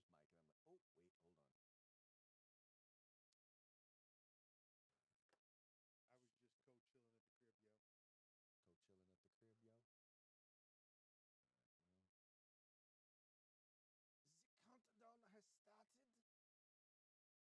Mike, and I'm like, oh, wait, hold on. I was just co-chilling at the crib, yo. Go chilling at the crib, yo. Well, the countdown has started. I got up videos I ain't uploaded. Did. All right, three, two, one.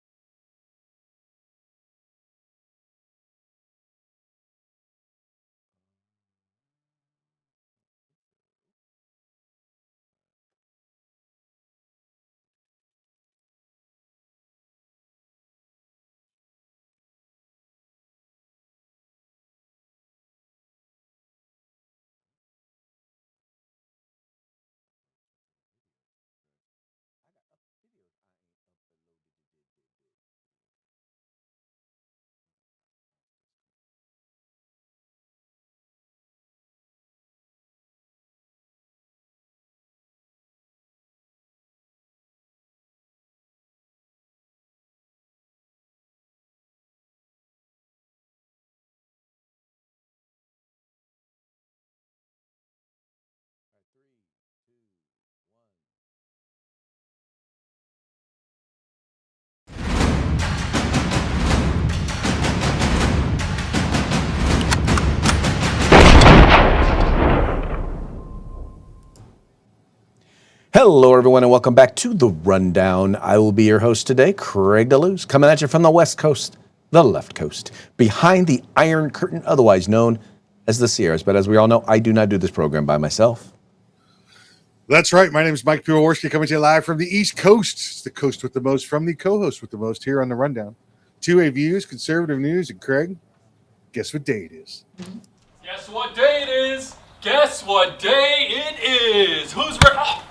Hello, everyone, and welcome back to the Rundown. I will be your host today, Craig DeLuz, coming at you from the West Coast, the left coast, behind the Iron Curtain, otherwise known as the Sierras. But as we all know, I do not do this program by myself. That's right. My name is Mike Piworsky, coming to you live from the East Coast. It's the coast with the most from the co-host with the most here on the Rundown. Two-way views, conservative news, and Craig, guess what day it is? Guess what day it is? Guess what day it is? Who's ready?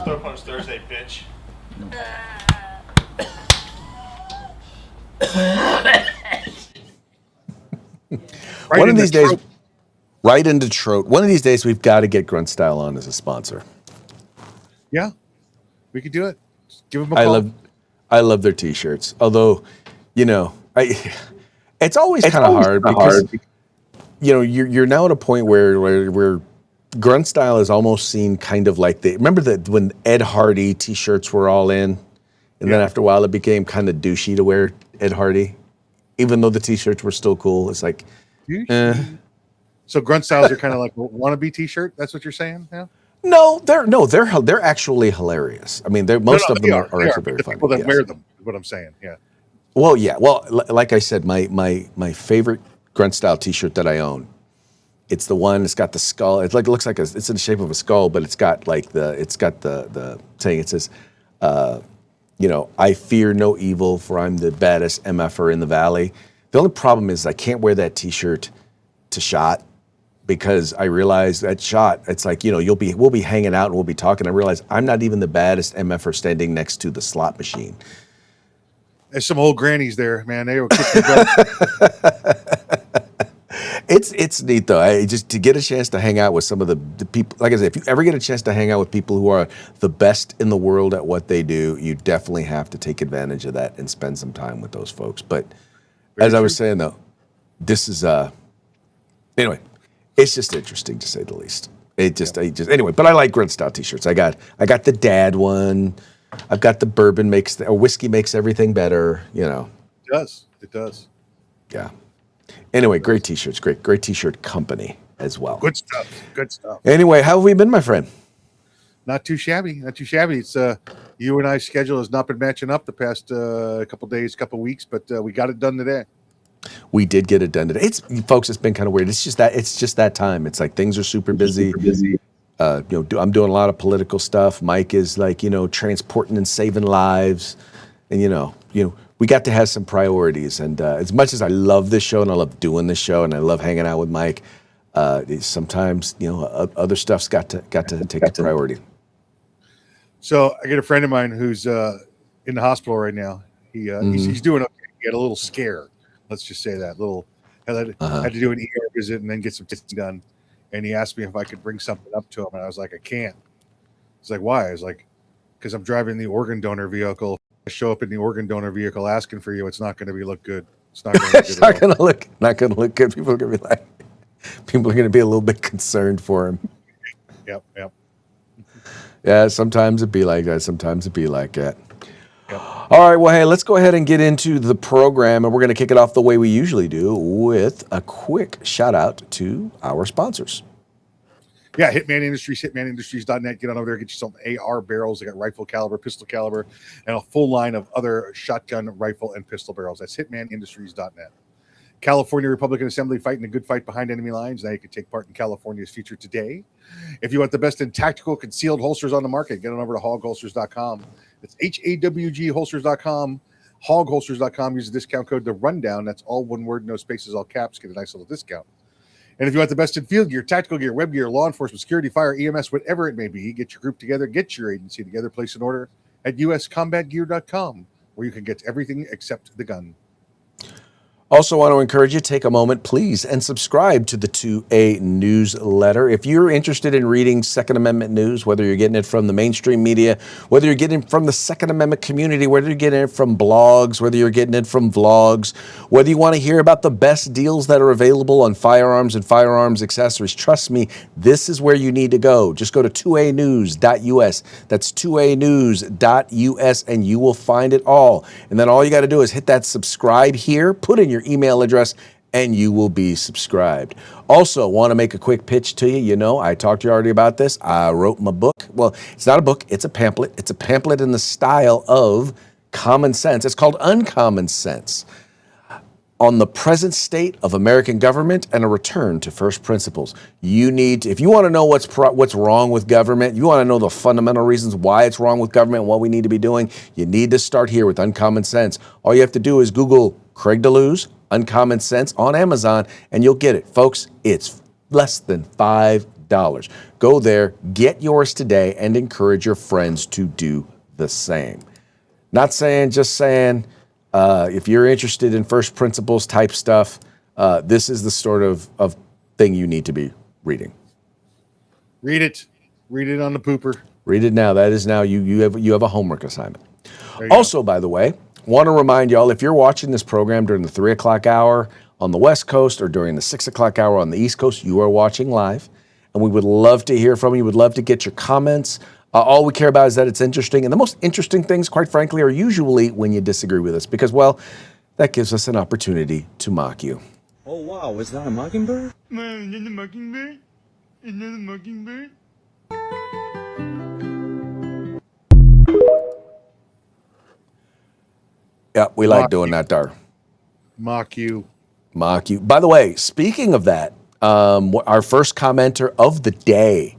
Throw Punch Thursday, bitch. One of these days, right into Detroit. One of these days, we've got to get Grunt Style on as a sponsor. Yeah, we could do it. Just give them a call. I love their T-shirts. Although, it's always kind of hard because you're now at a point where Grunt Style is almost seen kind of like remember that when Ed Hardy T-shirts were all in, and then after a while it became kind of douchey to wear Ed Hardy, even though the T-shirts were still cool. It's like, So Grunt Styles are kind of like a wannabe T-shirt. That's what you're saying? Yeah. No, they're actually hilarious. I mean, most of them are actually very funny. People that wear them is what I'm saying. Yeah. Well, yeah. Well, like I said, my favorite Grunt Style T-shirt that I own. It's the one. It's got the skull. It looks like it's in the shape of a skull, but it's got the saying. It says, I fear no evil, for I'm the baddest MFer in the valley. The only problem is I can't wear that T-shirt to SHOT because I realize that SHOT. It's like we'll be hanging out and we'll be talking. I realize I'm not even the baddest MFer standing next to the slot machine. There's some old grannies there, man. They were kicking butt. It's neat though. Just to get a chance to hang out with some of the people. Like I said, if you ever get a chance to hang out with people who are the best in the world at what they do, you definitely have to take advantage of that and spend some time with those folks. But as I was saying though, this is anyway. It's just interesting to say the least. Anyway. But I like Grunt Style T-shirts. I got the dad one. I've got the bourbon whiskey makes everything better. It does. Yeah. Anyway, great T-shirts, great T-shirt company as well. Good stuff. Anyway, how have we been, my friend? Not too shabby. It's you and I's schedule has not been matching up the past couple weeks, but we got it done today. We did get it done today. Folks, it's been kind of weird. It's just that time. It's like things are super busy. I'm doing a lot of political stuff. Mike is transporting and saving lives, and we got to have some priorities. And as much as I love this show and I love doing this show and I love hanging out with Mike, sometimes other stuff's got to take a priority. So I get a friend of mine who's in the hospital right now. He's doing okay. He had a little scare. Let's just say that had to do an ER visit and then get some testing done. And he asked me if I could bring something up to him, and I was like, I can't. He's like, why? I was like, because I'm driving the organ donor vehicle. I show up in the organ donor vehicle asking for you. It's not going to look good. It's not going to look good. Not going to look good. People are going to be a little bit concerned for him. Yep. Yeah, sometimes it be like that. Sometimes it be like that. Yep. All right, well, hey, let's go ahead and get into the program, and we're going to kick it off the way we usually do with a quick shout out to our sponsors. Yeah, Hitman Industries, hitmanindustries.net. Get on over there, get yourself AR barrels. They got rifle caliber, pistol caliber, and a full line of other shotgun, rifle, and pistol barrels. That's hitmanindustries.net. California Republican Assembly, fighting a good fight behind enemy lines. Now you can take part in California's future today. If you want the best in tactical concealed holsters on the market, get on over to hogholsters.com. It's HAWG holsters.com. Hogholsters.com. Use the discount code the rundown. That's all one word, no spaces, all caps. Get a nice little discount. And if you want the best in field gear, tactical gear, web gear, law enforcement, security, fire, EMS, whatever it may be, get your group together, get your agency together, place an order at uscombatgear.com, where you can get everything except the gun. Also want to encourage you, take a moment, please, and subscribe to the 2A newsletter. If you're interested in reading Second Amendment news, whether you're getting it from the mainstream media, whether you're getting it from the Second Amendment community, whether you're getting it from blogs, whether you're getting it from vlogs, whether you want to hear about the best deals that are available on firearms and firearms accessories, trust me, this is where you need to go. Just go to 2anews.us. That's 2anews.us, and you will find it all. And then all you got to do is hit that subscribe here, put in your email address, and you will be subscribed. Also, want to make a quick pitch to you. You know, I talked to you already about this. I wrote my book. Well, it's not a book, it's a pamphlet. It's a pamphlet in the style of Common Sense. It's called Uncommon Sense, on the present state of American government and a return to first principles. You need to, if you want to know what's wrong with government, you want to know the fundamental reasons why it's wrong with government and what we need to be doing, you need to start here with Uncommon Sense. All you have to do is Google Craig DeLuz, Uncommon Sense on Amazon, and you'll get it. Folks, it's less than $5. Go there, get yours today, and encourage your friends to do the same. Not saying, just saying, if you're interested in first principles type stuff, this is the sort of thing you need to be reading. Read it. Read it on the pooper. Read it now. That is now you have a homework assignment. Also, by the way, want to remind y'all, if you're watching this program during the 3 o'clock hour on the West Coast or during the 6 o'clock hour on the East Coast, you are watching live, and we would love to hear from you. We'd love to get your comments. All we care about is that it's interesting. And the most interesting things, quite frankly, are usually when you disagree with us because, well, that gives us an opportunity to mock you. Oh, wow. Is that a mockingbird? Is that a mockingbird? Is that a mockingbird? Yeah, we like doing that, Dar. Mock you. Mock you. By the way, speaking of that, our first commenter of the day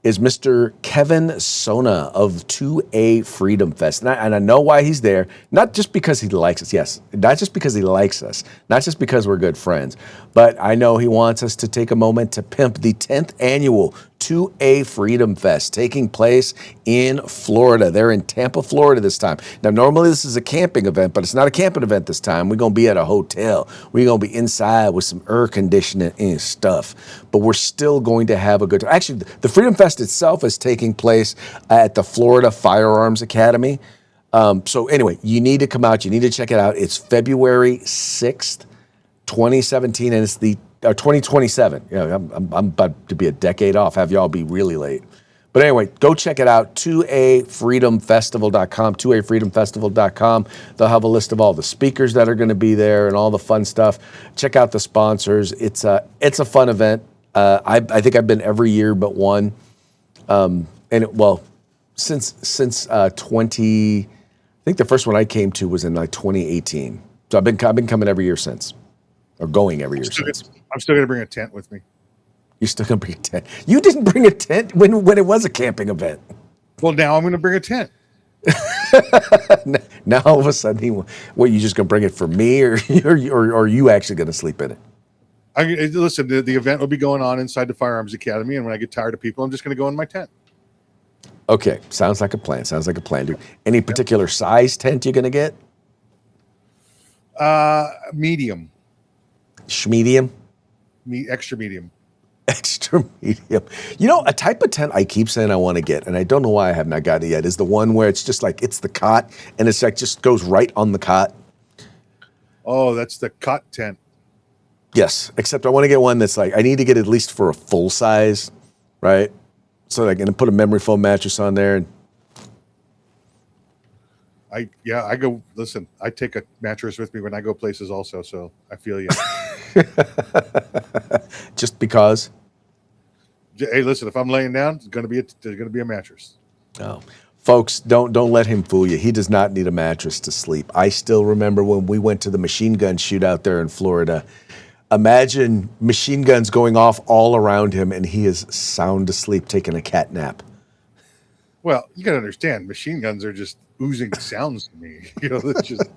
is Mr. Kevin Sona of 2A Freedom Fest. And I know why he's there, not just because he likes us, yes, not just because he likes us, not just because we're good friends, but I know he wants us to take a moment to pimp the 10th annual 2A Freedom Fest taking place in Florida. They're in Tampa, Florida this time. Now, normally this is a camping event, but it's not a camping event this time. We're going to be at a hotel. We're going to be inside with some air conditioning and stuff, but we're still going to have a good time. Actually, the Freedom Fest itself is taking place at the Florida Firearms Academy. So anyway, you need to come out. You need to check it out. It's February 6th, 2017, and it's the 2027. Yeah, I'm about to be a decade off. Have y'all be really late. But anyway, go check it out. 2afreedomfestival.com. 2afreedomfestival.com. They'll have a list of all the speakers that are going to be there and all the fun stuff. Check out the sponsors. It's a fun event. I think I've been every year but one. Since 20. I think the first one I came to was in like 2018. So I've been coming every year since, or going every year since. I'm still going to bring a tent with me. You're still going to bring a tent. You didn't bring a tent when it was a camping event. Well, now I'm going to bring a tent. Now all of a sudden, what, you just going to bring it for me, or are you actually going to sleep in it? Listen, the event will be going on inside the Firearms Academy, and when I get tired of people, I'm just going to go in my tent. Okay, sounds like a plan. Dude. Any particular size tent you're going to get? Medium. Schmedium? Extra medium. Extra medium. You know, a type of tent I keep saying I want to get, and I don't know why I have not got it yet, is the one where it's just like, it's the cot, and it's like just goes right on the cot. Oh, that's the cot tent. Yes, except I want to get one that's like, I need to get at least for a full size, right? So they're gonna put a memory foam mattress on there. And I go. Listen, I take a mattress with me when I go places also. So I feel you. just because. Hey, listen, if I'm laying down, there's gonna be a mattress. Oh. Folks, don't let him fool you. He does not need a mattress to sleep. I still remember when we went to the machine gun shootout there in Florida. Imagine machine guns going off all around him, and he is sound asleep taking a cat nap. Well, you gotta understand, machine guns are just oozing sounds to me. It's just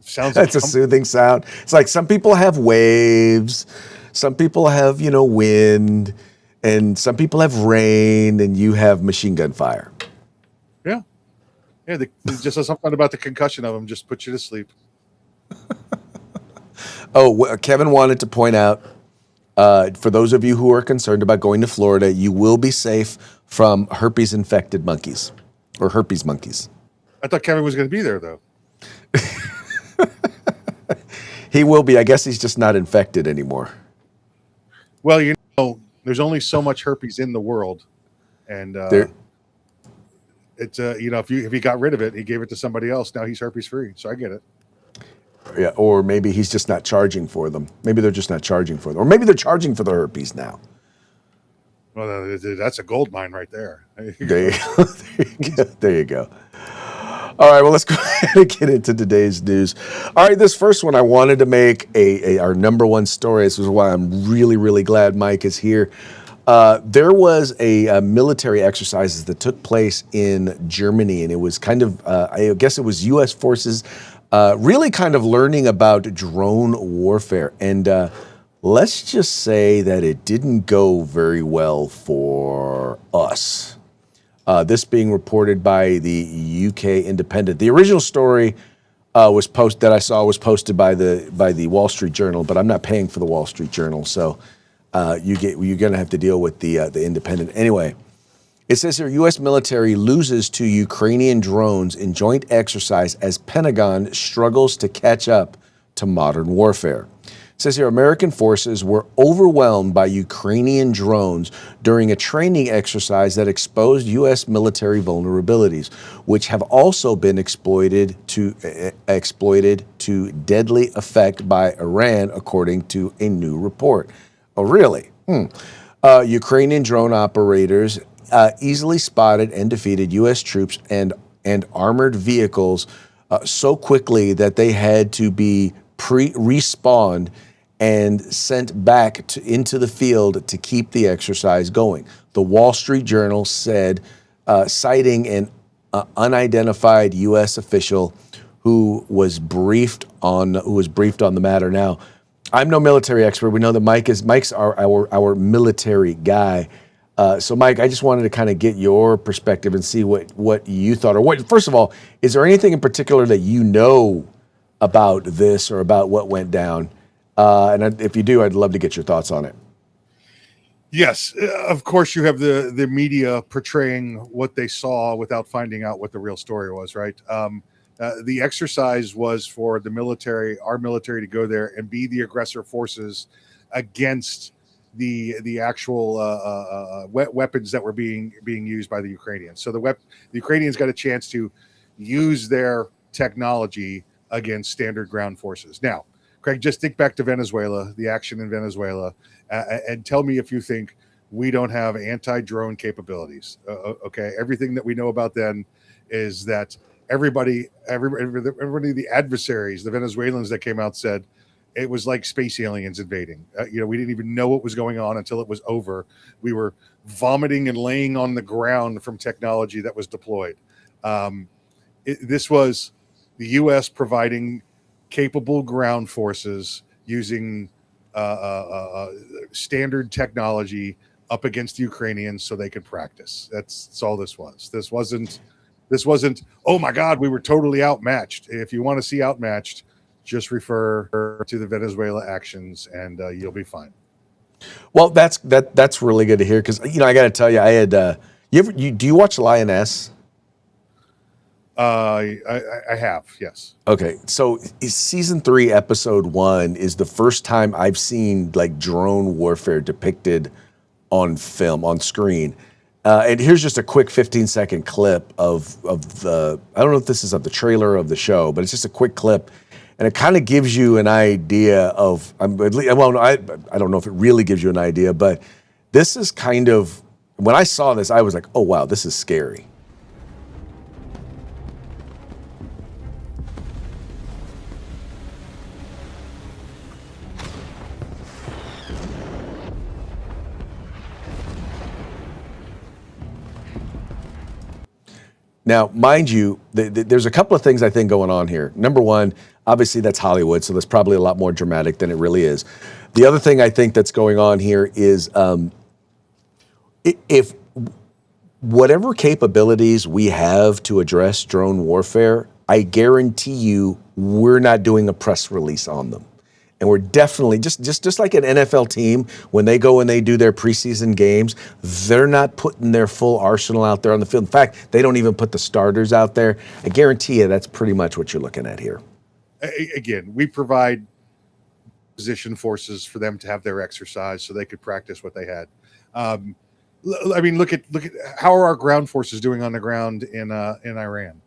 sounds. That's a soothing sound. It's like some people have waves, some people have, wind, and some people have rain, and you have machine gun fire. Yeah. Just something about the concussion of them just put you to sleep. Oh, Kevin wanted to point out, for those of you who are concerned about going to Florida, you will be safe from herpes-infected monkeys or herpes monkeys. I thought Kevin was going to be there, though. He will be. I guess he's just not infected anymore. Well, there's only so much herpes in the world, and it's if he got rid of it, he gave it to somebody else. Now he's herpes free, so I get it. Yeah, or maybe he's just not charging for them. Maybe they're just not charging for them, or maybe they're charging for the herpes now. Well, that's a gold mine right there. There you go. There you go. All right, well, let's go ahead and get into today's news. All right, this first one I wanted to make our number one story. This is why I'm really, really glad Mike is here. There was a military exercises that took place in Germany, and it was kind of, I guess it was U.S. forces really kind of learning about drone warfare. And let's just say that it didn't go very well for us. This being reported by the UK Independent. The original story that I saw was posted by the Wall Street Journal, but I'm not paying for the Wall Street Journal, so you're going to have to deal with the Independent. Anyway, it says here, U.S. military loses to Ukrainian drones in joint exercise as Pentagon struggles to catch up to modern warfare. It says here, American forces were overwhelmed by Ukrainian drones during a training exercise that exposed U.S. military vulnerabilities, which have also been exploited to deadly effect by Iran, according to a new report. Oh, really? Ukrainian drone operators easily spotted and defeated U.S. troops and armored vehicles so quickly that they had to be respawned and sent back into the field to keep the exercise going. The Wall Street Journal said, citing an unidentified U.S. official who was briefed on the matter. Now, I'm no military expert. We know that Mike's our military guy. So, Mike, I just wanted to kind of get your perspective and see what you thought, or first of all, is there anything in particular that you know about this or about what went down? And if you do, I'd love to get your thoughts on it. Yes, of course, you have the media portraying what they saw without finding out what the real story was, right? The exercise was for our military to go there and be the aggressor forces against the actual weapons that were being used by the Ukrainians. So the Ukrainians got a chance to use their technology against standard ground forces. Now, Craig, just think back to Venezuela, the action in Venezuela, and tell me if you think we don't have anti-drone capabilities. Okay, everything that we know about then is that everybody, the adversaries, the Venezuelans that came out said it was like space aliens invading. We didn't even know what was going on until it was over. We were vomiting and laying on the ground from technology that was deployed. This was the U.S. providing capable ground forces using standard technology up against the Ukrainians so they could practice. That's all this was. This wasn't, oh my God, we were totally outmatched. If you want to see outmatched, just refer to the Venezuela actions and you'll be fine. Well, that's really good to hear, because I got to tell you, I had do you watch Lioness? I have, yes. Okay, so season 3, episode 1 is the first time I've seen like drone warfare depicted on film, on screen. And here's just a quick 15-second clip of the, I don't know if this is of the trailer of the show, but it's just a quick clip. And it kind of gives you an idea of, I don't know if it really gives you an idea, but this is kind of, when I saw this, I was like, oh, wow, this is scary. Now, mind you, there's a couple of things I think going on here. Number one, obviously that's Hollywood, so that's probably a lot more dramatic than it really is. The other thing I think that's going on here is if whatever capabilities we have to address drone warfare, I guarantee you we're not doing a press release on them. And we're definitely, just like an NFL team, when they go and they do their preseason games, they're not putting their full arsenal out there on the field. In fact, they don't even put the starters out there. I guarantee you that's pretty much what you're looking at here. Again, we provide position forces for them to have their exercise so they could practice what they had. I mean, look at how are our ground forces doing on the ground in Iran?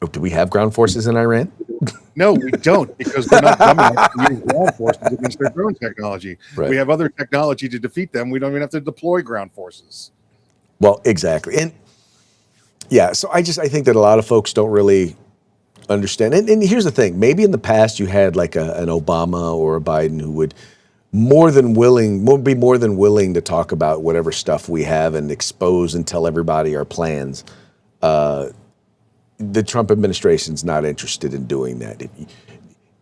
Oh, do we have ground forces in Iran? No, we don't, because we're not dumb enough to use ground forces against their drone technology. Right. We have other technology to defeat them. We don't even have to deploy ground forces. Well, exactly. And yeah, so I think that a lot of folks don't really understand. And here's the thing, maybe in the past you had like an Obama or a Biden who would be more than willing to talk about whatever stuff we have and expose and tell everybody our plans. The Trump administration's not interested in doing that.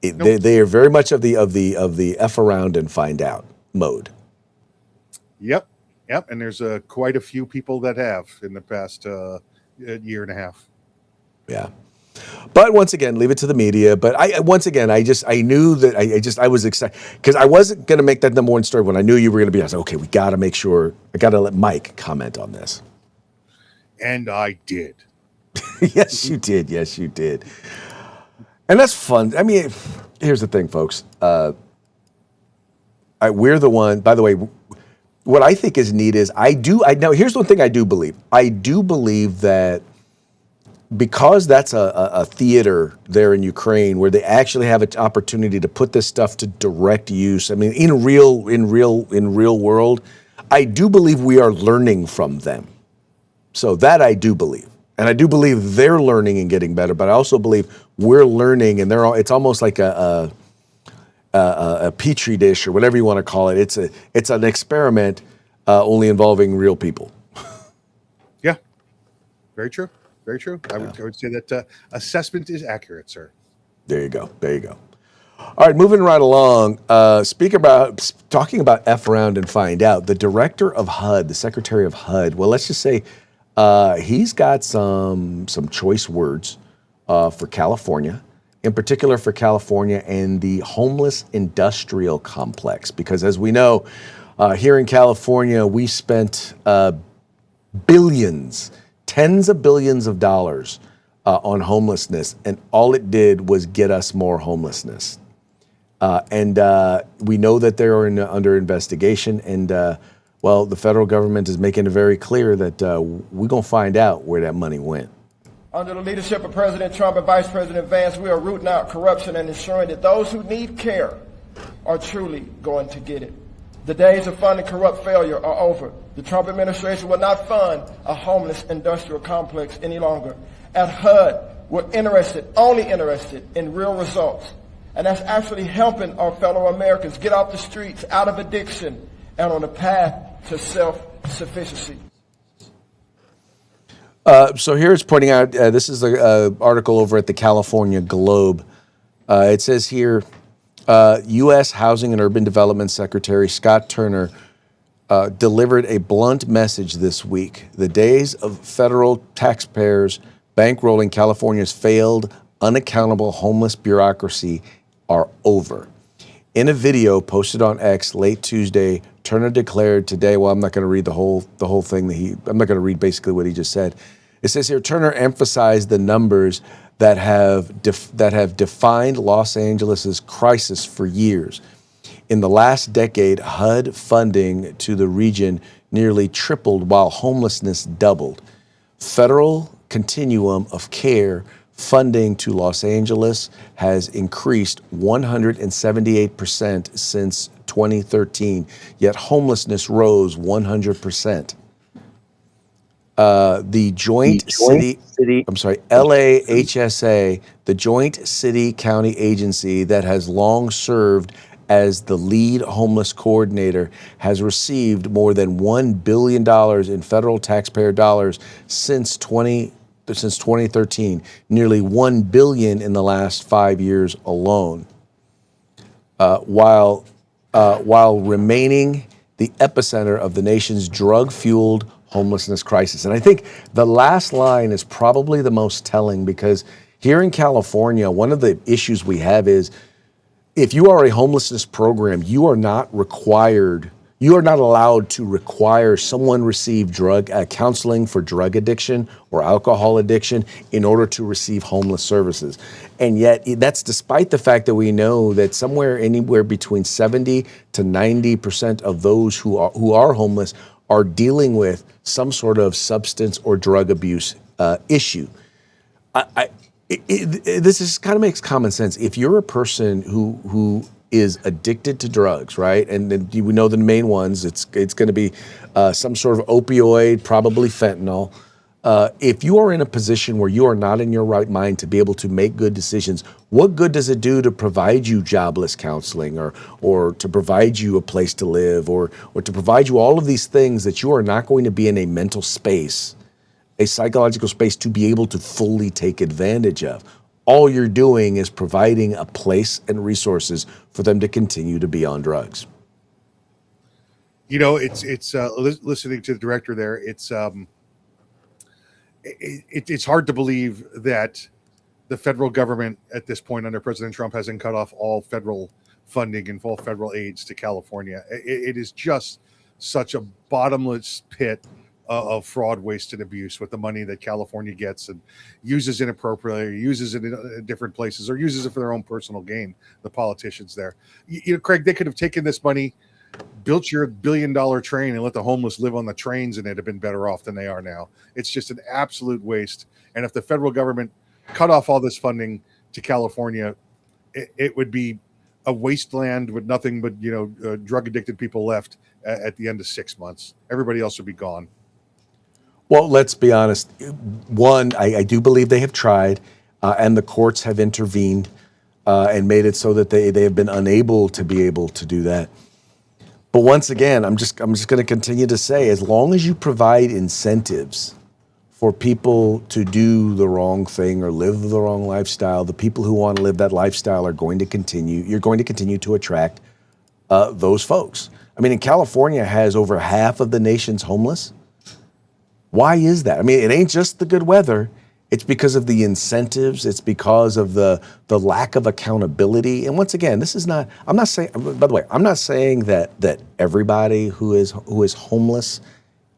Nope. They are very much of the F around and find out mode. Yep. And there's quite a few people that have in the past year and a half. Yeah. But once again, leave it to the media. But I knew that I was excited because I wasn't going to make that number one story when I knew you were going to be. I was like, okay, we got to make sure. I got to let Mike comment on this. And I did. Yes, you did. Yes, you did. And that's fun. I mean, here's the thing, folks. We're the one, by the way, what I think is neat is now here's one thing I do believe. I do believe that because that's a theater there in Ukraine where they actually have an opportunity to put this stuff to direct use. I mean, in real world, I do believe we are learning from them. So that I do believe. And I do believe they're learning and getting better, but I also believe we're learning, and it's almost like a petri dish or whatever you want to call it. It's an experiment only involving real people. Yeah, very true. Very true. I would say that assessment is accurate, sir. There you go. All right, moving right along. Talking about F around and find out. The director of HUD, the secretary of HUD. Well, let's just say. He's got some choice words for California, in particular for California and the homeless industrial complex. Because as we know, here in California, we spent billions, tens of billions of dollars on homelessness, and all it did was get us more homelessness. And we know that they're under investigation, and well, the federal government is making it very clear that we're going to find out where that money went. Under the leadership of President Trump and Vice President Vance, we are rooting out corruption and ensuring that those who need care are truly going to get it. The days of funding corrupt failure are over. The Trump administration will not fund a homeless industrial complex any longer. At HUD, we're only interested in real results. And that's actually helping our fellow Americans get off the streets, out of addiction, and on the path to self-sufficiency. So here it's pointing out, this is an article over at the California Globe. It says here, U.S. Housing and Urban Development Secretary Scott Turner delivered a blunt message this week. The days of federal taxpayers bankrolling California's failed, unaccountable homeless bureaucracy are over. In a video posted on X late Tuesday, Turner declared today, well, I'm not going to read the whole thing I'm not going to read basically what he just said. It says here, Turner emphasized the numbers that have defined Los Angeles's crisis for years. In the last decade, HUD funding to the region nearly tripled while homelessness doubled. Federal continuum of care funding to Los Angeles has increased 178% since 2013, yet homelessness rose 100%. The Joint City, LAHSA, the Joint City County Agency that has long served as the lead homeless coordinator, has received more than $1 billion in federal taxpayer dollars since 2013, nearly $1 billion in the last 5 years alone. While remaining the epicenter of the nation's drug-fueled homelessness crisis. And I think the last line is probably the most telling, because here in California, one of the issues we have is if you are a homelessness program, you are not allowed to require someone receive counseling for drug addiction or alcohol addiction in order to receive homeless services. And yet that's despite the fact that we know that anywhere between 70 to 90% of those who are homeless are dealing with some sort of substance or drug abuse issue. This is kind of makes common sense. If you're a person who is addicted to drugs, right, and we know the main ones, it's going to be some sort of opioid, probably fentanyl. If you are in a position where you are not in your right mind to be able to make good decisions, what good does it do to provide you jobless counseling or to provide you a place to live or to provide you all of these things that you are not going to be in a mental space, a psychological space to be able to fully take advantage of? All you're doing is providing a place and resources for them to continue to be on drugs. You know, it's listening to the director there. It's hard to believe that the federal government at this point under President Trump hasn't cut off all federal funding and all federal aids to California. It is just such a bottomless pit of fraud, waste, and abuse with the money that California gets and uses inappropriately, uses it in different places, or uses it for their own personal gain. The politicians there, you know, Craig, they could have taken this money, built your $1 billion train, and let the homeless live on the trains, and they'd have been better off than they are now. It's just an absolute waste. And if the federal government cut off all this funding to California, it would be a wasteland with nothing but, drug addicted people left at the end of 6 months. Everybody else would be gone. Well, let's be honest. One, I do believe they have tried, and the courts have intervened and made it so that they have been unable to be able to do that. But once again, I'm just going to continue to say, as long as you provide incentives for people to do the wrong thing or live the wrong lifestyle, the people who want to live that lifestyle are going to continue. You're going to continue to attract those folks. I mean, in California has over half of the nation's homeless. Why is that? I mean, it ain't just the good weather. It's because of the incentives. It's because of the lack of accountability. And once again, I'm not saying, by the way, I'm not saying that everybody who is homeless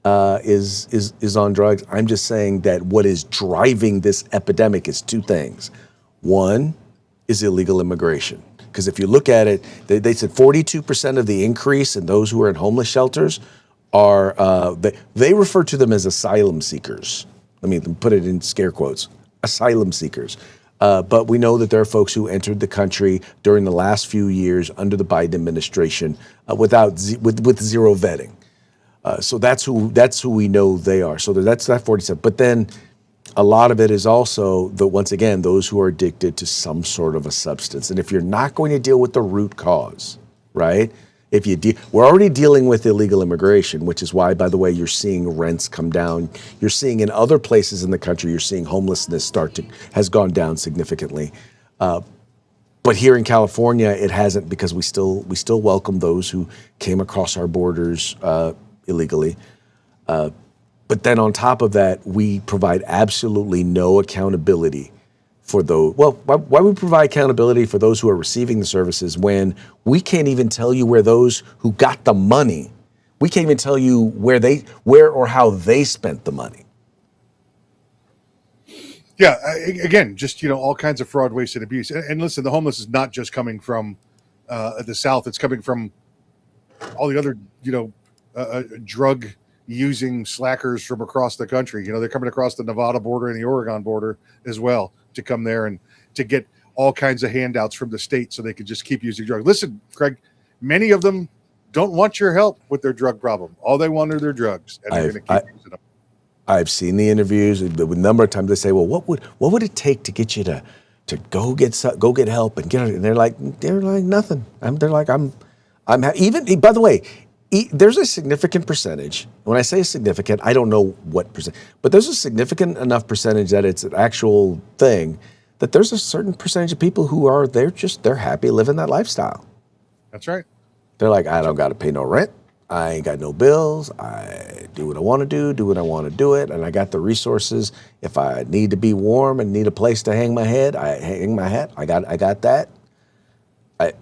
is on drugs. I'm just saying that what is driving this epidemic is two things. One is illegal immigration. Because if you look at it, they said 42% of the increase in those who are in homeless shelters are, they refer to them as asylum seekers. Let me put it in scare quotes, asylum seekers. But we know that there are folks who entered the country during the last few years under the Biden administration with zero vetting. So that's who we know they are. So that's that 47. But then a lot of it is also once again, those who are addicted to some sort of a substance. And if you're not going to deal with the root cause, right? We're already dealing with illegal immigration, which is why, by the way, you're seeing rents come down. You're seeing in other places in the country, you're seeing homelessness has gone down significantly. But here in California, it hasn't, because we still welcome those who came across our borders illegally. But then on top of that, we provide absolutely no accountability for those. Well, why would we provide accountability for those who are receiving the services when we can't even tell you where those who got the money, we can't even tell you where or how they spent the money? Yeah, again, just all kinds of fraud, waste, and abuse. And listen, the homeless is not just coming from at the South. It's coming from all the other, drug using slackers from across the country. They're coming across the Nevada border and the Oregon border as well to come there and to get all kinds of handouts from the state so they could just keep using drugs. Listen, Craig, many of them don't want your help with their drug problem. All they want are their drugs, and they're going to keep using them. I've seen the interviews. A number of times they say, "Well, what would it take to get you to go get help and get it?" And they're like nothing. I'm even. By the way, there's a significant percentage. When I say significant, I don't know what percent, but there's a significant enough percentage that it's an actual thing. That there's a certain percentage of people who are they're happy living that lifestyle. That's right. They're like, I don't got to pay no rent. I ain't got no bills. I do what I want to do what I want to do it, and I got the resources. If I need to be warm and need a place to hang my head, I hang my hat. I got that. I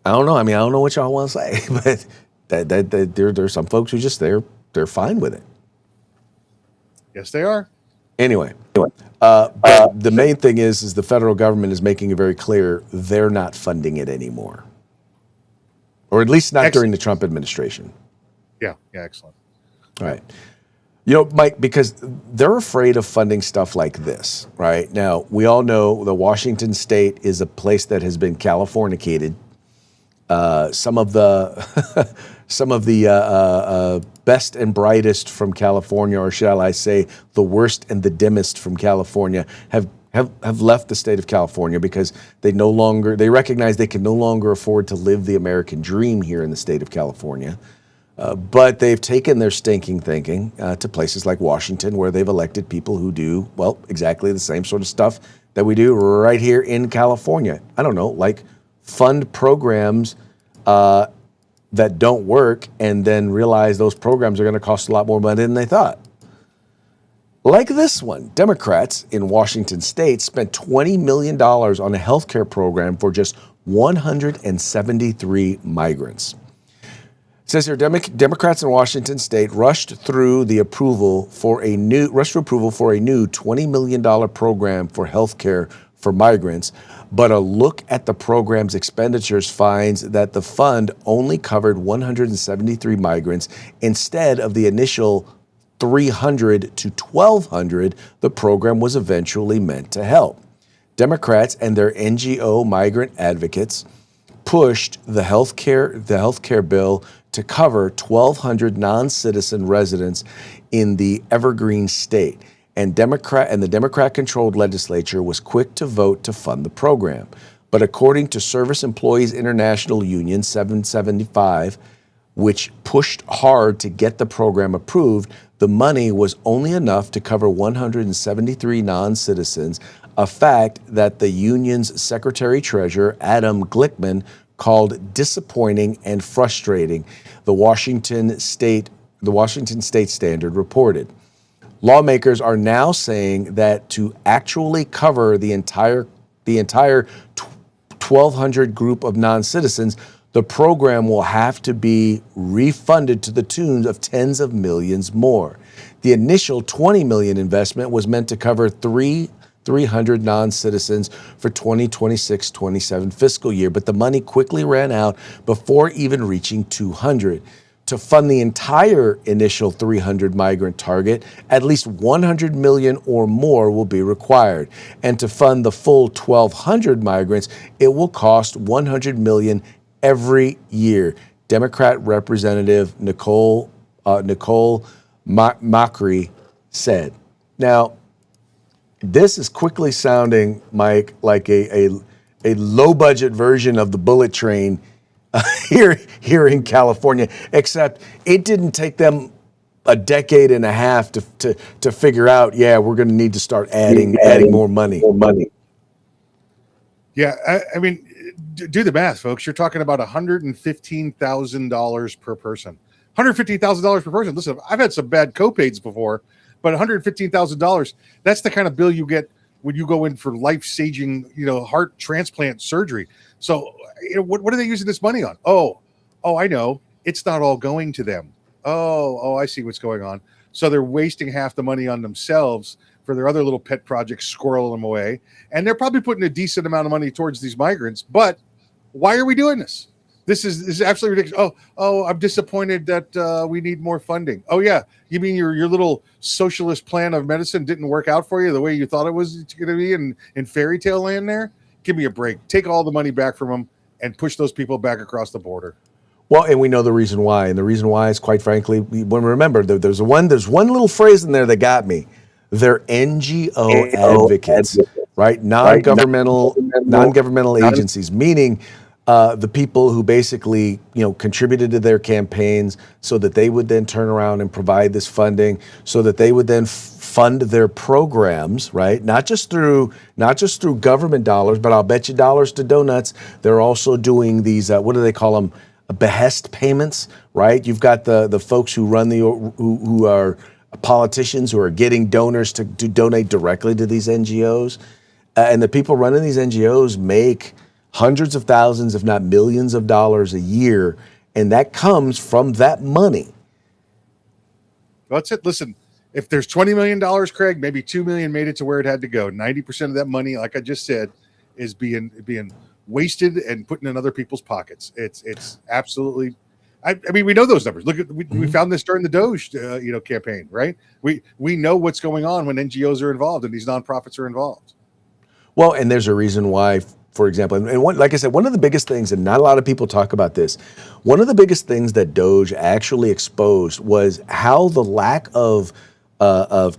don't know. I mean, I don't know what y'all want to say, but there's some folks who just they're fine with it. Yes, they are. Anyway, but the main thing is the federal government is making it very clear they're not funding it anymore. Or at least not during the Trump administration. Yeah, excellent. All right. Mike, because they're afraid of funding stuff like this, right? Now, we all know that Washington State is a place that has been Californicated. Some of the best and brightest from California, or shall I say, the worst and the dimmest from California, have left the state of California because they recognize they can no longer afford to live the American dream here in the state of California. But they've taken their stinking thinking to places like Washington, where they've elected people who do, well, exactly the same sort of stuff that we do right here in California. I don't know, like fund programs that don't work and then realize those programs are going to cost a lot more money than they thought. Like this one, Democrats in Washington State spent $20 million on a healthcare program for just 173 migrants. It says here, Democrats in Washington State rushed through approval for a new $20 million program for healthcare for migrants, but a look at the program's expenditures finds that the fund only covered 173 migrants instead of the initial 300 to 1,200 the program was eventually meant to help. Democrats and their NGO migrant advocates pushed the healthcare bill to cover 1,200 non-citizen residents in the Evergreen state, and the Democrat-controlled legislature was quick to vote to fund the program. But according to Service Employees International Union 775, which pushed hard to get the program approved, the money was only enough to cover 173 non-citizens, a fact that the union's secretary-treasurer, Adam Glickman, called disappointing and frustrating, the Washington State Standard reported. Lawmakers are now saying that to actually cover the entire 1,200 group of non-citizens, the program will have to be refunded to the tune of tens of millions more. The initial $20 million investment was meant to cover 300 non-citizens for 2026-27 fiscal year, but the money quickly ran out before even reaching 200. To fund the entire initial 300 migrant target, at least 100 million or more will be required. And to fund the full 1,200 migrants, it will cost 100 million every year. Democrat Representative Nicole Macri said. Now, this is quickly sounding, Mike, like a low-budget version of the bullet train here in California, except it didn't take them a decade and a half to figure out, we're going to need to start adding more money. Yeah, I mean, do the math, folks. You're talking about $115,000 per person. $115,000 per person. Listen, I've had some bad co-pays before, but $115,000, that's the kind of bill you get when you go in for life-saving, heart transplant surgery. So what are they using this money on? Oh, I know. It's not all going to them. Oh, I see what's going on. So they're wasting half the money on themselves for their other little pet projects, squirreling them away. And they're probably putting a decent amount of money towards these migrants, but Why are we doing this? This is absolutely ridiculous. Oh, I'm disappointed that we need more funding. Oh yeah, you mean your little socialist plan of medicine didn't work out for you the way you thought it was going to be in fairy tale land? There, give me a break. Take all the money back from them and push those people back across the border. Well, and we know the reason why, and the reason why is, quite frankly, when remember there's one little phrase in there that got me. They're NGO advocates, right? Non-governmental agencies, meaning the people who basically, contributed to their campaigns so that they would then turn around and provide this funding, so that they would then fund their programs, right? Not just through government dollars, but I'll bet you dollars to donuts. They're also doing these, what do they call them? Behest payments, right? You've got the folks who run who are politicians who are getting donors to donate directly to these NGOs, and the people running these NGOs make hundreds of thousands, if not millions of dollars a year, and that comes from that money. That's it. Listen, if there's $20 million, Craig, maybe $2 million made it to where it had to go. 90% of that money, like I just said, is being wasted and put in other people's pockets. It's absolutely. I mean, we know those numbers. Look at we found this during the Doge, campaign, right? We know what's going on when NGOs are involved and these nonprofits are involved. Well, and there's a reason why. For example, and like I said, one of the biggest things, and not a lot of people talk about this, one of the biggest things that Doge actually exposed was how the lack of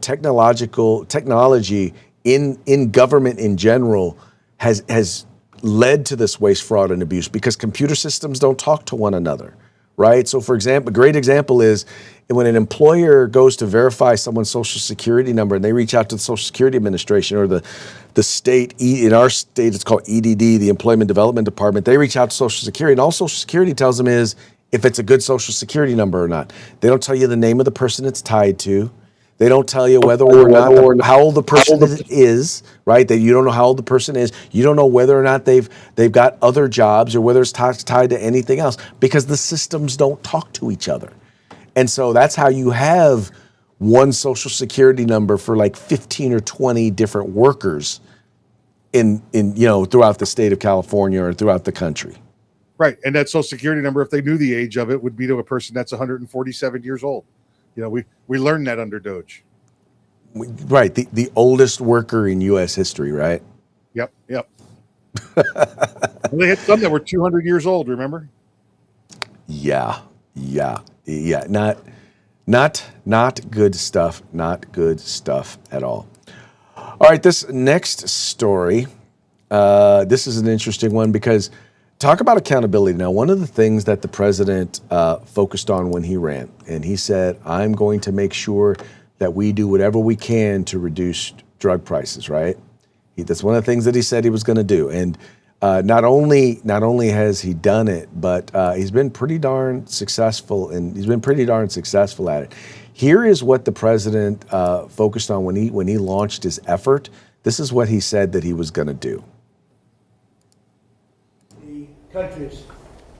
technology in government in general has led to this waste, fraud, and abuse, because computer systems don't talk to one another, right? So, for example, a great example is when an employer goes to verify someone's social security number and they reach out to the Social Security Administration or the state, in our state it's called EDD, the Employment Development Department, they reach out to Social Security, and all Social Security tells them is if it's a good Social Security number or not. They don't tell you the name of the person it's tied to. They don't tell you whether or not how old the person is, right? That you don't know how old the person is. You don't know whether or not they've got other jobs or whether it's tied to anything else, because the systems don't talk to each other. And so that's how you have one Social Security number for like 15 or 20 different workers in throughout the state of California or throughout the country. Right. And that Social Security number, if they knew the age of it, would be to a person that's 147 years old. We learned that under Doge. Right. The oldest worker in U.S. history, right? Yep. They had some that were 200 years old, remember? Yeah. Not good stuff. Not good stuff at all. All right, this next story, this is an interesting one because talk about accountability. Now, one of the things that the president focused on when he ran, and he said, I'm going to make sure that we do whatever we can to reduce drug prices, right? That's one of the things that he said he was going to do. And not only has he done it, but he's been pretty darn successful, and he's been pretty darn successful at it. Here is what the president focused on when he launched his effort. This is what he said that he was going to do. The countries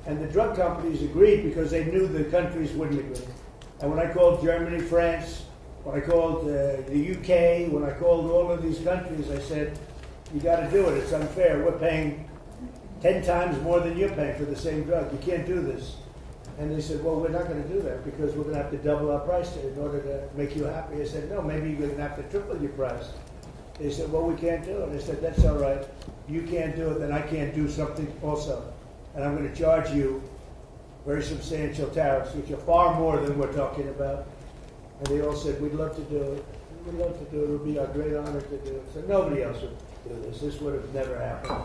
and the drug companies agreed because they knew the countries wouldn't agree. And when I called Germany, France, when I called the UK, when I called all of these countries, I said, you got to do it. It's unfair. We're paying 10 times more than you're paying for the same drug. You can't do this. And they said, well, we're not going to do that because we're going to have to double our price in order to make you happy. I said, no, maybe you're going to have to triple your price. They said, well, we can't do it. I said, that's all right. You can't do it, then I can't do something also. And I'm going to charge you very substantial tariffs, which are far more than we're talking about. And they all said, we'd love to do it. We'd love to do it. It would be our great honor to do it. So nobody else would do this. This would have never happened.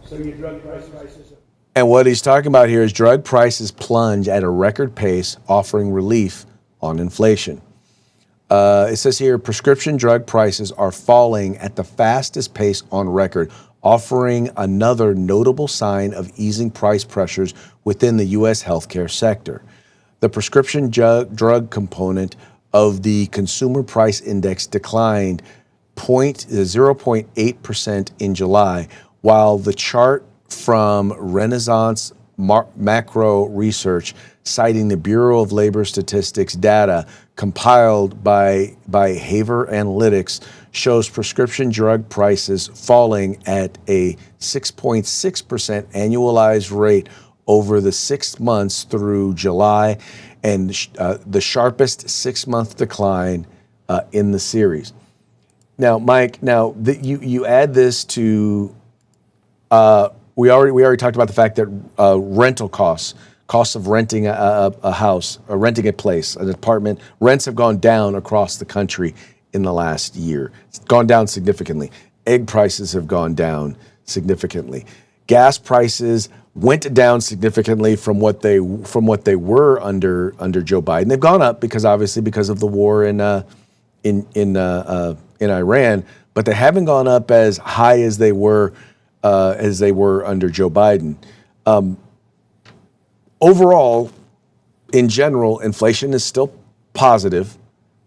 So your drug prices. And what he's talking about here is drug prices plunge at a record pace, offering relief on inflation. It says here, prescription drug prices are falling at the fastest pace on record, offering another notable sign of easing price pressures within the U.S. healthcare sector. The prescription drug component of the Consumer Price Index declined 0.8% in July, while the chart from Renaissance macro research, citing the Bureau of Labor Statistics data compiled by Haver Analytics, shows prescription drug prices falling at a 6.6% annualized rate over the 6 months through July, and the sharpest 6-month decline in the series. Now, Mike, you add this to we already talked about the fact that rental costs of renting a house, or renting a place, an apartment, rents have gone down across the country in the last year. It's gone down significantly. Egg prices have gone down significantly. Gas prices went down significantly from what they were under Joe Biden. They've gone up because of the war in Iran, but they haven't gone up as high as they were under Joe Biden. Overall, in general, inflation is still positive,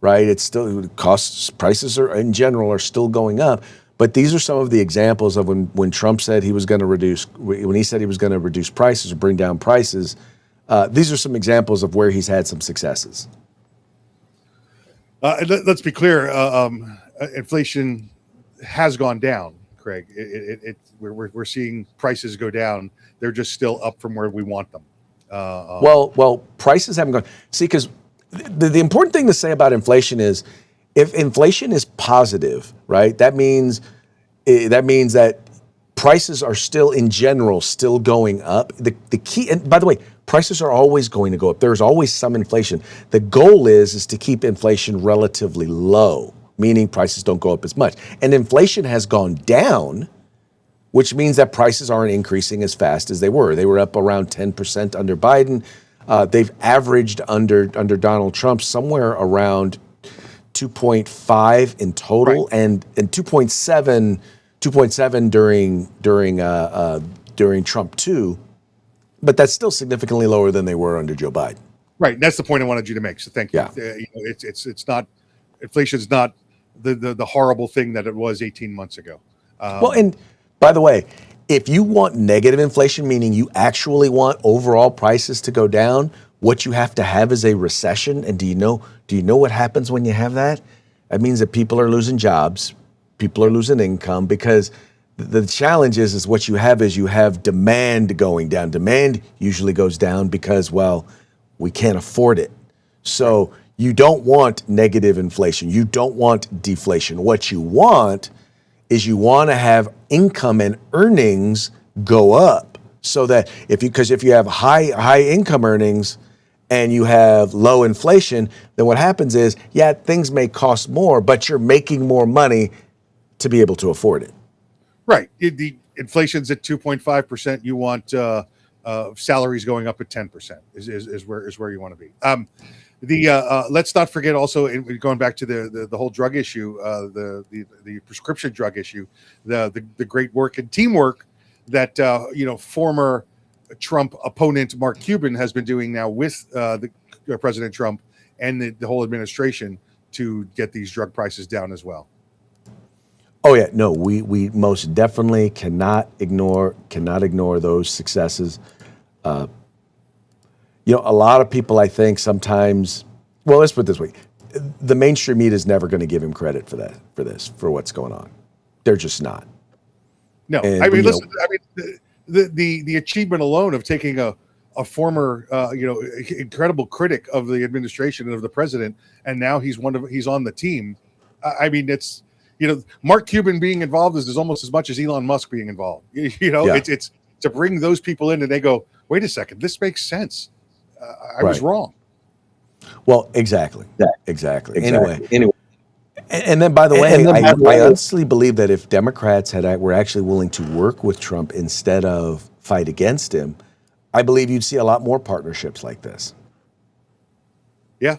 right? It's still prices in general are still going up. But these are some of the examples of when Trump said he was going to reduce prices or bring down prices. These are some examples of where he's had some successes. Let's be clear. Inflation has gone down, Craig. We're seeing prices go down. They're just still up from where we want them. Well, prices haven't gone. See, because the important thing to say about inflation is, if inflation is positive, right? That means that prices are still, in general, still going up. The key, and by the way, prices are always going to go up. There's always some inflation. The goal is to keep inflation relatively low, meaning prices don't go up as much. And inflation has gone down, which means that prices aren't increasing as fast as they were. They were up around 10% under Biden. They've averaged under Donald Trump somewhere around 2.5 in total, right, and 2.7 during Trump too. But that's still significantly lower than they were under Joe Biden. Right, and that's the point I wanted you to make. So thank you. Yeah. It's not, inflation's not the horrible thing that it was 18 months ago. Well, and by the way, if you want negative inflation, meaning you actually want overall prices to go down, what you have to have is a recession. And do you know what happens when you have that? That means that people are losing jobs, people are losing income, because the challenge is what you have demand going down. Demand usually goes down because, well, we can't afford it. So you don't want negative inflation. You don't want deflation. What you want is you want to have income and earnings go up, so that if you have high income earnings and you have low inflation, then what happens is, yeah, things may cost more, but you're making more money to be able to afford it. Right. The inflation's at 2.5%. You want salaries going up at 10%. Is where you want to be. Let's not forget also, going back to the whole drug issue, the prescription drug issue, the great work and teamwork that former Trump opponent Mark Cuban has been doing now with President Trump and the whole administration to get these drug prices down as well. Oh yeah, no, we most definitely cannot ignore those successes. A lot of people, I think, sometimes, well, let's put it this way: the mainstream media is never going to give him credit for what's going on. They're just not. No, and, I mean, listen, the achievement alone of taking a former, incredible critic of the administration and of the president, and now he's on the team. I mean, it's, Mark Cuban being involved is almost as much as Elon Musk being involved. It's to bring those people in and they go, wait a second, this makes sense. I was wrong. Well, exactly. Anyway. And then, by the way, I honestly believe that if Democrats were actually willing to work with Trump instead of fight against him, I believe you'd see a lot more partnerships like this. Yeah,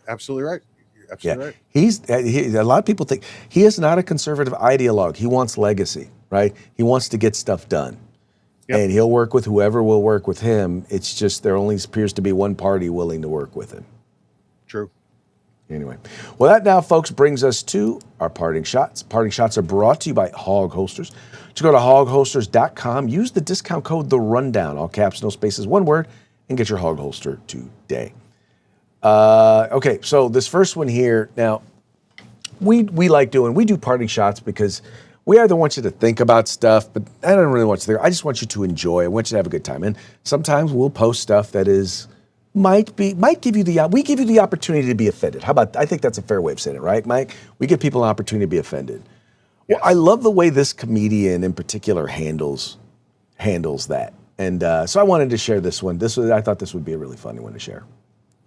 absolutely right. Absolutely right. A lot of people think he is not a conservative ideologue. He wants legacy, right? He wants to get stuff done. Yep. And he'll work with whoever will work with him. It's just there only appears to be one party willing to work with him. True. Anyway, well, that now, folks, brings us to our parting shots. Parting shots are brought to you by Hog Holsters. To go to hogholsters.com, use the discount code The Rundown, all caps, no spaces, one word, and get your hog holster today. Okay, so this first one here, now, we do parting shots because we either want you to think about stuff, but I don't really want you to think. I just want you to enjoy. I want you to have a good time. And sometimes we'll post stuff that might give you the opportunity to be offended. How about, I think that's a fair way of saying it, right, Mike? We give people an opportunity to be offended. Yes. Well, I love the way this comedian in particular handles that. And so I wanted to share this one. I thought this would be a really funny one to share.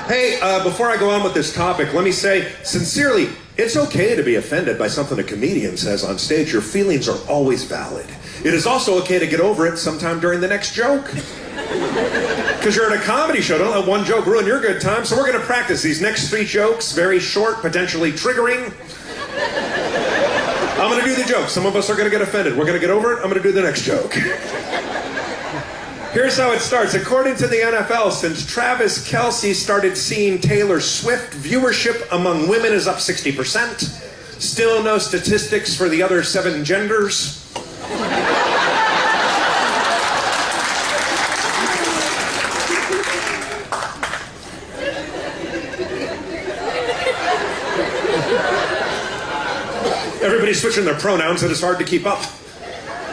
Hey, before I go on with this topic, let me say, sincerely, it's okay to be offended by something a comedian says on stage. Your feelings are always valid. It is also okay to get over it sometime during the next joke. Because you're at a comedy show, don't let one joke ruin your good time. So we're going to practice these next 3 jokes, very short, potentially triggering. I'm going to do the joke. Some of us are going to get offended. We're going to get over it. I'm going to do the next joke. Here's how it starts. According to the NFL, since Travis Kelce started seeing Taylor Swift, viewership among women is up 60%. Still no statistics for the other 7 genders. Everybody's switching their pronouns and it's hard to keep up.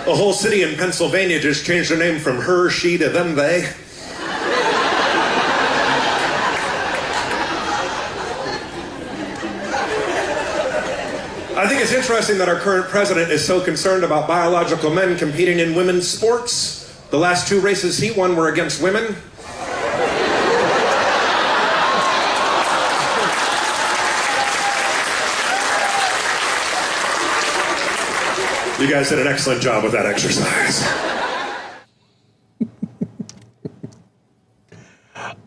A whole city in Pennsylvania just changed their name from her, she to them, they. I think it's interesting that our current president is so concerned about biological men competing in women's sports. The last 2 races he won were against women. You guys did an excellent job with that exercise.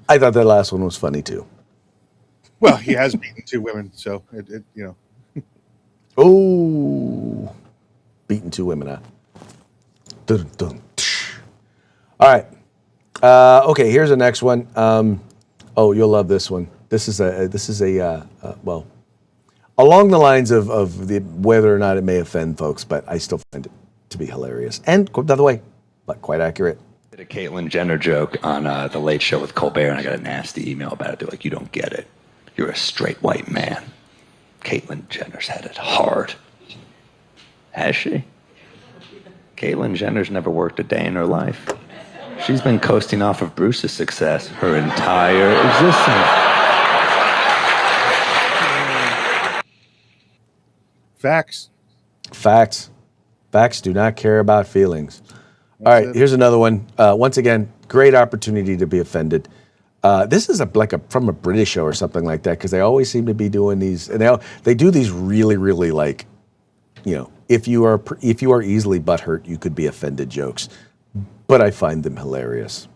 I thought that last one was funny too. Well, he has beaten 2 women, so it Oh, beaten 2 women, huh? Dun, dun, tsh. All right. Okay, here's the next one. Oh, you'll love this one. This is well, along the lines of whether or not it may offend folks, but I still find it to be hilarious. And, by the way, but quite accurate. I did a Caitlyn Jenner joke on The Late Show with Colbert, and I got a nasty email about it. They're like, you don't get it. You're a straight white man. Caitlyn Jenner's had it hard. Has she? Caitlyn Jenner's never worked a day in her life. She's been coasting off of Bruce's success her entire existence. Facts. Facts do not care about feelings. All right, here's another one. Once again, great opportunity to be offended. This is from a British show or something like that, because they always seem to be doing these, and they do these really, really like, if you are easily butthurt, you could be offended jokes, but I find them hilarious.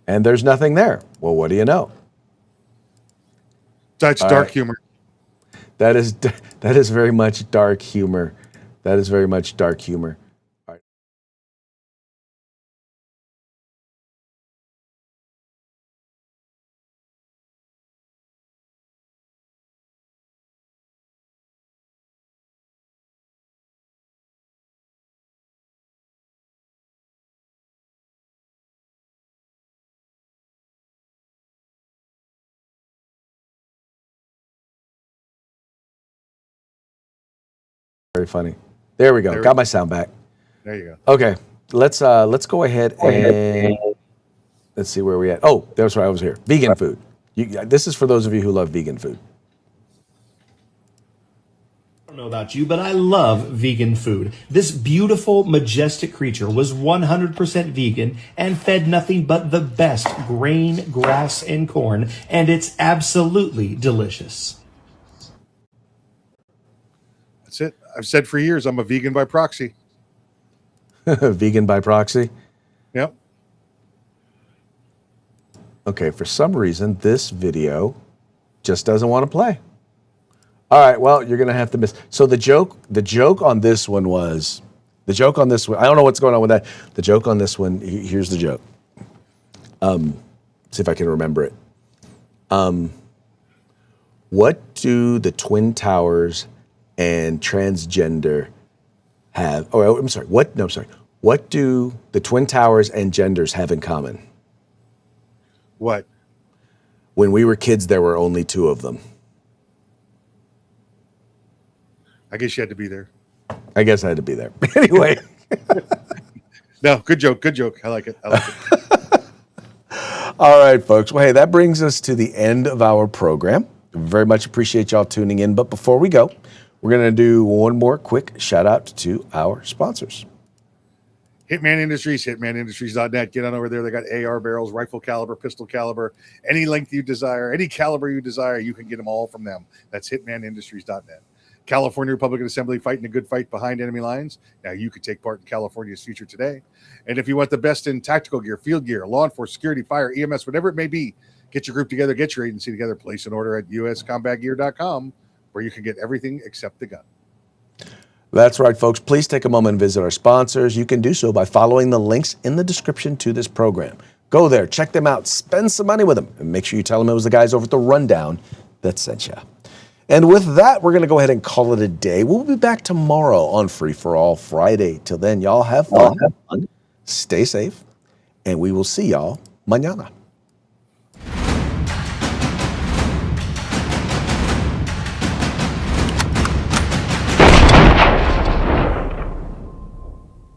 And there's nothing there. Well, what do you know? That's dark humor. That is very much dark humor. That is very much dark humor. All right. Very funny. There we go. Got my sound back. There you go. Okay, let's go ahead and let's see where we at. Oh, that's where I was here. Vegan food. This is for those of you who love vegan food. I don't know about you, but I love vegan food. This beautiful, majestic creature was 100% vegan and fed nothing but the best grain, grass, and corn, and it's absolutely delicious. That's it. I've said for years I'm a vegan by proxy. Vegan by proxy? Yep. Okay, for some reason, this video just doesn't want to play. All right, well, you're going to have to miss. So the joke on this one was, I don't know what's going on with that. The joke on this one, here's the joke. See if I can remember it. What do the Twin Towers and transgender have? Oh, I'm sorry. What do the Twin Towers and genders have in common? What? When we were kids, there were only 2 of them. I guess you had to be there. I guess I had to be there. Anyway. No, good joke. Good joke. I like it. All right, folks. Well, hey, that brings us to the end of our program. Very much appreciate y'all tuning in. But before we go, we're going to do one more quick shout out to our sponsors. Hitman Industries, hitmanindustries.net. Get on over there. They got AR barrels, rifle caliber, pistol caliber, any length you desire, any caliber you desire. You can get them all from them. That's hitmanindustries.net. California Republican Assembly, fighting a good fight behind enemy lines. Now you can take part in California's future today. And if you want the best in tactical gear, field gear, law enforcement, security, fire, EMS, whatever it may be, get your group together, get your agency together, place an order at uscombatgear.com where you can get everything except the gun. That's right, folks. Please take a moment and visit our sponsors. You can do so by following the links in the description to this program. Go there, check them out, spend some money with them, and make sure you tell them it was the guys over at the Rundown that sent you. And with that, we're going to go ahead and call it a day. We'll be back tomorrow on Free for All Friday. Till then, y'all have fun, stay safe, and we will see y'all mañana.